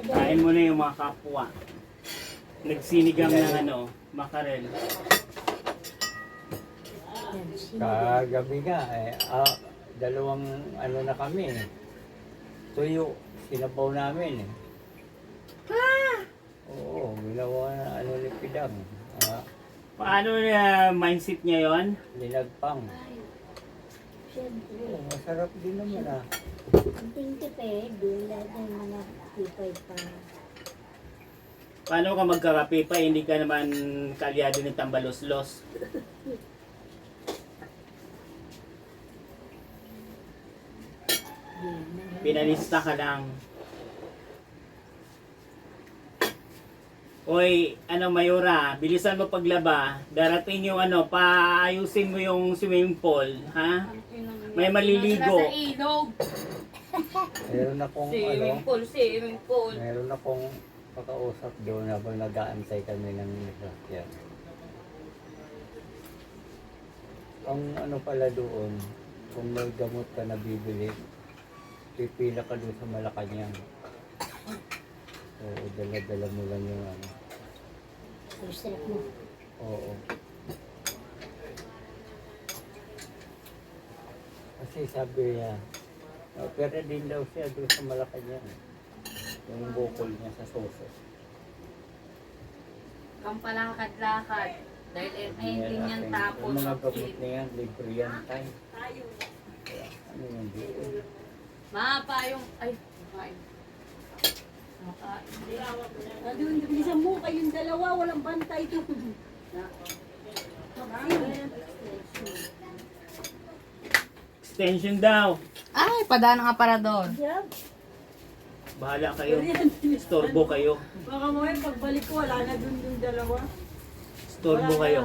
Kain mo na yung mga kapwa. Nagsinigang ng makarel. Kagabi nga, dalawang na kami. Tuyo, sinabaw namin. Oo, ginawa na lipidang. Paano na mindset niya yon? Linagpang. Siyempre. Oo, masarap din naman Ang tingtipid, lahat ng mga tipay pa. Paano ka magkakape pa? Hindi ka naman kalyado ng tambalos-los. Pinalista ka lang. Oy, Mayura, bilisan mo paglaba. Darating yung paayusin mo yung swimming pool, ha? May maliligo. Sa ilog. Meron akong Swimming pool. meron akong pakausap doon habang nag-aantay kami ng sasakyan. Ang pala doon, kung may gamot ka na bibili, pipila ka doon sa Malacanang. Oo, dala-dala mo lang yung Sarap mo. Oo. Kasi sabi niya, pera din daw siya doon sa Malacanang. Yung bukol niya sa soso. Kampalakad-lakad. Dahil hindi niyan tapos. Yung mga gamot na yan, libre yan tayo. Kaya, ano yung doon? Mapayong. Ay, makain. Doon, bilisan mo kayong dalawa, walang bantay doon. Extension daw. Ay, padaan ng aparador. Bahala kayo. Storbo kayo. Baka mo pagbalik ko, wala na doon yung dalawa. Storbo kayo.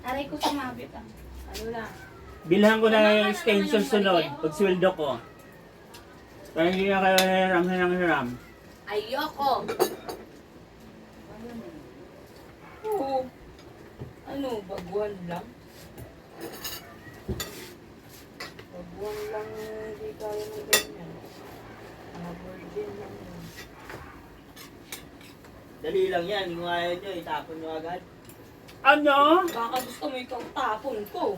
Aray ko sumabit ah. Ano na? Bilhan ko na yung extension sunod. Pag sweldo ko. Kaya hindi na kayo hiram. Ayoko. Oo. Ano, baguhan lang? Baguhan lang, hindi kaya ng ganyan. Mga virgin lang yun. Dali lang yan, kung ayaw nyo, itapon nyo agad. Ano? Baka gusto mo ikaw tapon ko.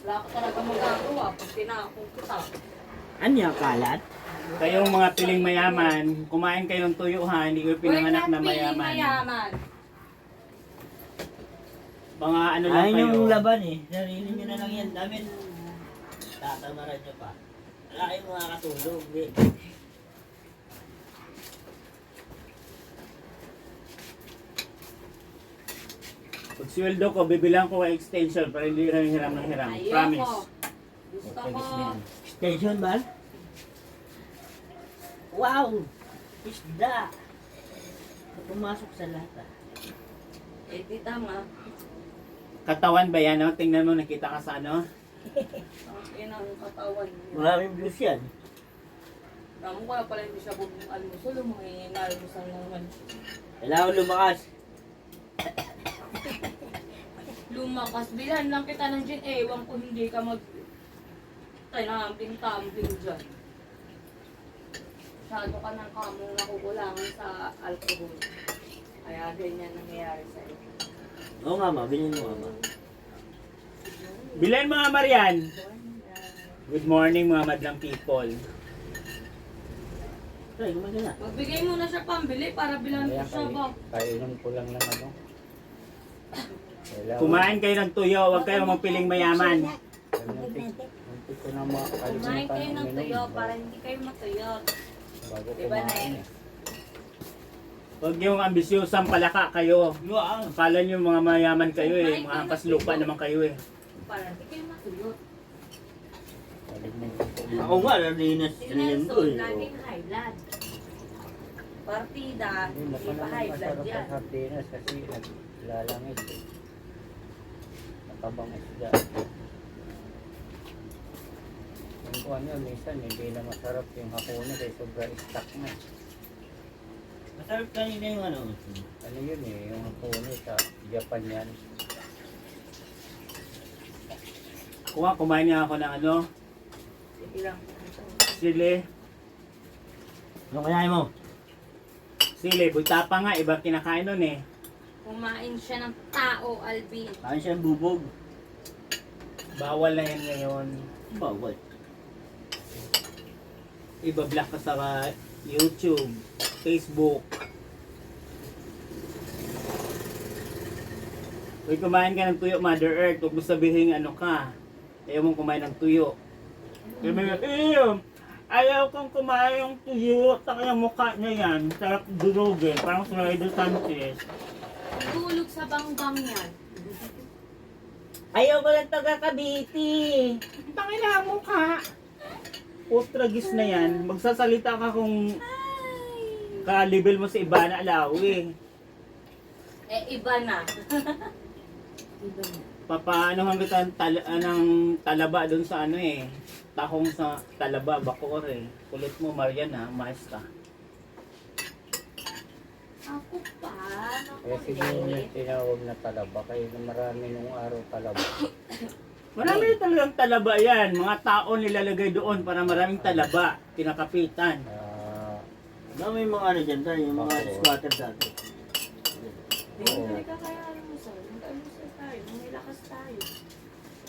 Wala ka talaga magagawa pag tinapon kita. Anya, kalat? Kayong mga piling mayaman, kumain kayong tuyo ha, hindi ko pinanganak na mayaman. Mayaman. Mga ano lang Ayaw kayo. nyo laban eh. Sarili nyo na lang yan. Damin, tatamaran nyo pa. Wala kayong makakatulog eh. Pag sweldo ko, bibilang ko ang extension para hindi rin hiram ng hiram. Ayoko. Promise. Gusto Pwede ko. yan. Station ba? Wow! Isda! Pumasok sa lata. Eh, di tama. Katawan ba yan? Tingnan mo, nakita ka sa Ang inang katawan niya. Maraming views yan. Tamo ko na pala hindi siya bubong almusol. Mga inalmusal naman. Kailangan lumakas. Lumakas. Bilhan lang kita ng gin. Ewan ko hindi ka mag... Tinamping-tamping dyan. Masyado ka ng kamong nakukulangan sa alcohol. Kaya ganyan nangyayari sa'yo. Oo nga ma, bilhin mo nga ma. Bilan mga Marian. Good morning mga madlang people. Try, gumagana. Magbigay muna siya pambili para bilang ko siya ba? Kainom ko lang ng Kailangan- Kumain kayo ng tuyo, huwag kayong magpiling mayaman. Muntik ko na Kumain makalimutan kayo ng uminom tuyo para hindi kayo matuyot. bago Diba na kumain yun? Huwag yung ambisyosang palaka kayo. Luang! Akala nyo mga mayaman kayo eh, mga hampas lupa naman kayo eh. Para hindi kayo matuyot. Ako nga, narinas Si rin ko Nelson, eh. laging high blood. Partida, Hindi, hindi pa high blood masarap yan. ang sardinas kasi naglalangit eh. Natabang isda. Yung kuha nyo, minsan hindi na masarap yung hapunan kasi sobra stock na. Masarap kanina yung ano. Ano yun eh, yung hapunan sa Japan yan. Kumain niya ako ng Sige lang. sili. Ano kaya mo? Sili, buta pa nga, iba kinakain nun eh. Kumain siya ng tao, Alvin. Kain siya ng bubog. Bawal na yan ngayon. Bawal. Iba-block ka sa YouTube, Facebook. Uy, kumain ka ng tuyo, Mother Earth. Huwag mo sabihin ano ka. Ayaw mong kumain ng tuyo. Kaya may ayaw kong kumain ng tuyo. Taka yung mukha niya yan. Sarap durugin. Parang si Rider Sanchez. Tulog sa bangbang yan. Ayaw ko lang taga Cavite. Tangin na ang mukha. Putragis na yan. Magsasalita ka kung ka-level mo sa iba na alawi. Iba na. Papaanohan kita ng talaba doon sa ano eh. Tahong sa talaba, bakor eh. Kulit mo, Mariana, mais ka. Ako pa? Kaya siguro na tinawag na talaba, kaya na marami nung araw talaba. Marami na talagang talaba yan. Mga tao nilalagay doon para maraming talaba. Pinakapitan. May mga ano dyan tayo, yung mga squatter sa atin. Hindi ka kaya alusal. Mag-alusal tayo. May lakas tayo.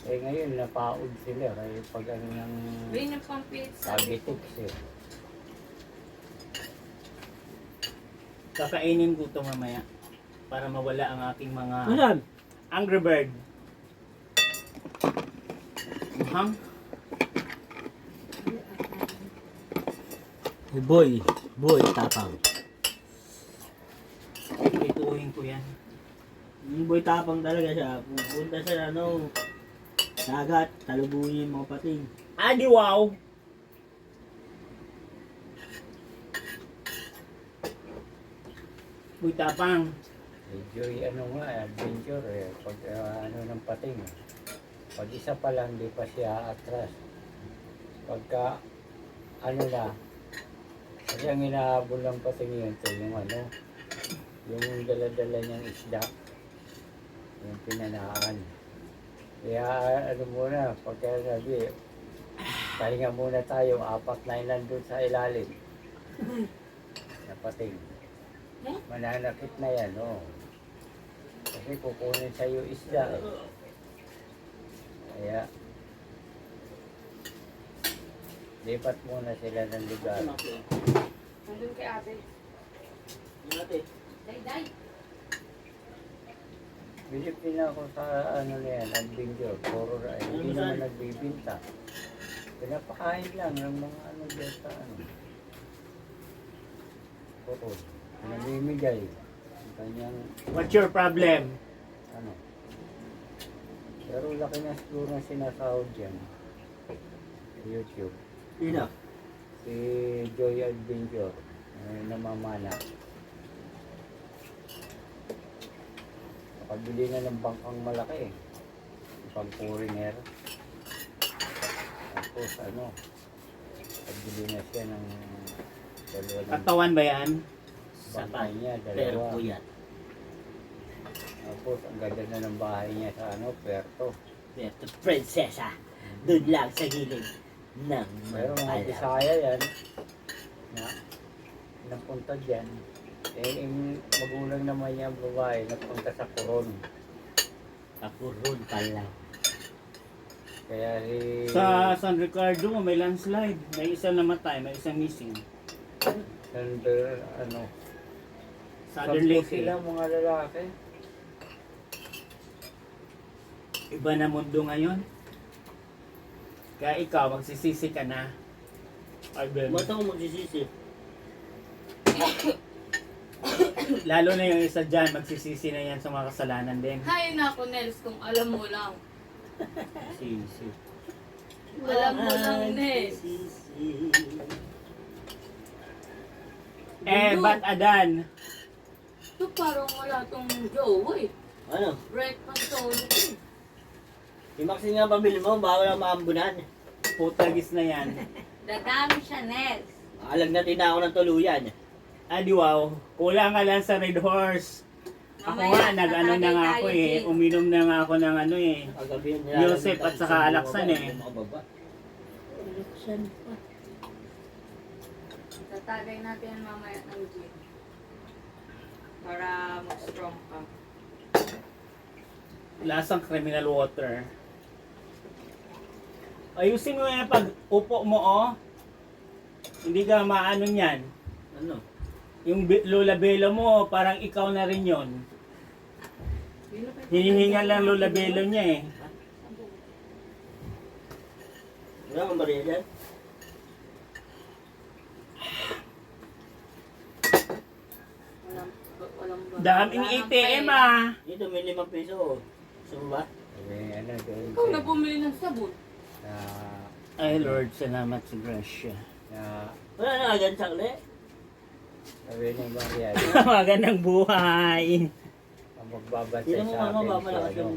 Eh ngayon, napaod sila, kaya pag ano ng May nagpampilit sa diabetes eh. Kakainin ko ito mamaya. Para mawala ang aking mga Asan? Angry Bird. Mukhang Boy tapang. ituhin ko yan. Yung boy tapang talaga siya. Pupunta siya ano, dagat, talubuhin yung mga pating. Adi wow! Uy, tapang. Enjoy ano nga, adventure eh. Pag ano ng pating. Pag isa pa lang, di pa siya atras. Pagka ano na, kasi ang inahabol ng pating yun, ito yung ano, yung dala-dala niyang isda, yung pinanaan. Kaya ano muna, pagka sabi, pahinga muna tayo, 4 na nandun sa ilalim. Na pating. Mananakit na yan, oh. Kasi kukunin sa'yo isda eh. Kaya, lipat muna sila ng lugar. Nandun kay ate. Ate, Day. Bilip din ako sa ano na yan, adventure, puro hindi naman nagbibinta. Pinapakain lang ng mga ano dyan sa ano. Puro, namimigay. Ang kanyang What's your problem? ano. Pero laki na siguro na sinasahod dyan. YouTube. sino? Si Joy Adventure, namamana. Nakabili na ng bangkang malaki. Pag-foreigner. Tapos ano, nakabili na siya ng dalawa ng Katawan ba yan? bangkay niya, Pero dalawa. po yan. Tapos ang ganda na ng bahay niya sa ano, Puerto. Ito, prinsesa. Doon lang sa gilid ng Pero mga Mampala. Bisaya yan, na napunta dyan. Eh, yung magulang naman niya ang babae, napunta sa Coron. Kapuron pala. Kaya Sa San Ricardo, may landslide. May isa namatay, may isang missing. Number, ano, Southern 10 Lake. sila mga lalaki. Iba na mundo ngayon. Kaya ikaw, magsisisi ka na. Alvin. Ba't ako magsisisi? Lalo na yung isa dyan, magsisisi na yan sa mga kasalanan din. Hay nako, Nels, kung alam mo lang. Sisi. Alam mo lang, Nels. Sisi. Ba't Adan? Ito parang wala tong jowa eh. Ano? Breakfast solo eh. Yung Maxine nga pamili mo, bawal ang maambunan. Putagis na yan. Dadami siya, Nels. Alagnatin na ako ng tuluyan. Adi wow, kulang ka lang sa Red Horse. Ako nga, nag-ano na nga ako eh. Uminom na nga ako ng ano eh. Kagabi yun, Yosef at saka Alaksan eh. Makababa. Election pa. Tatagay natin yan mamaya ng gin. Para mag-strong ka. Lasang criminal water. Ayusin mo yan pag upo mo, oh. Hindi ka maano niyan. Ano? Yung Lola Belo mo, parang ikaw na rin yon. Hinihingal lang Lola Belo niya eh. Wala kang bariya dyan? Walang Daming ATM ah. Dito may 5 piso. Gusto mo ba? Sabi, ano doon Ikaw na bumili ng sabon. na, Ay Lord, salamat sa grasya. na, Wala na agad sa uli. sabi ni Maria, Magandang buhay. ang magbabantay Sino mo sa mama akin, ba si malakas ano, yung